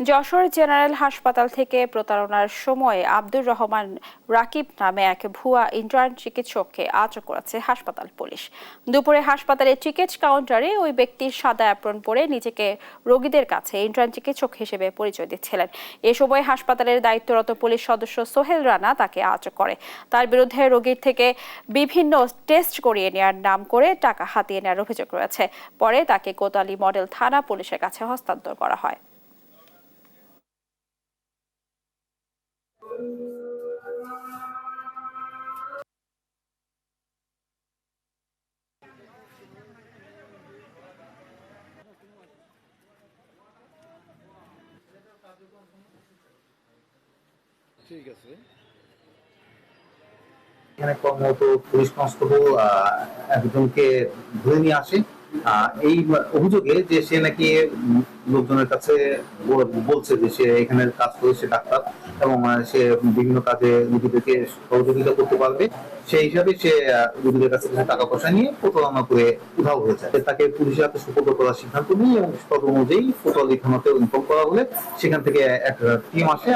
Jessore general হাসপাতাল থেকে প্রতারণার সময় আব্দুর রহমান রাকিব নামে এক ভুয়া ইন্টার্ন চিকিৎসককে আটক করেছে হাসপাতাল পুলিশ। দুপুরে হাসপাতালের টিকিট কাউন্টারে ওই ব্যক্তি সাদা অ্যাপ্রন পরে নিজেকে রোগীদের কাছে ইন্টার্ন চিকিৎসক হিসেবে পরিচয় দিচ্ছিলেন। এ সময় হাসপাতালের দায়িত্বরত পুলিশ সদস্য সোহেল রানা তাকে আটক করে। তার বিরুদ্ধে রোগীর থেকে বিভিন্ন টেস্ট করিয়ে নেওয়ার নাম করে টাকা হাতিয়ে নেওয়ার অভিযোগ রয়েছে। পরে তাকে কোতোয়ালি মডেল থানা পুলিশের কাছে হস্তান্তর করা হয়। ঠিক আছে। এখানে কর্মরত পুলিশ কনস্টেবল একজনকে ধরে নিয়ে আসে এই অভিযোগে যে সে নাকি লোকজনের কাছে বলছে যে সে এখানে কাজ করে, সে ডাক্তার এবং সে বিভিন্ন কাজে রোগীদেরকে সহযোগিতা করতে পারবে। সেই হিসাবে সে রোগীদের কাছে কিছু টাকা পয়সা নিয়ে প্রতারণা করে উধাও হয়ে যায়। তাকে পুলিশের হাতে সুপর্দ করার সিদ্ধান্ত নিয়ে এবং তদ অনুযায়ী কোতোয়ালি থানাতে ইনফর্ম করা হলে সেখান থেকে একটা টিম আসে।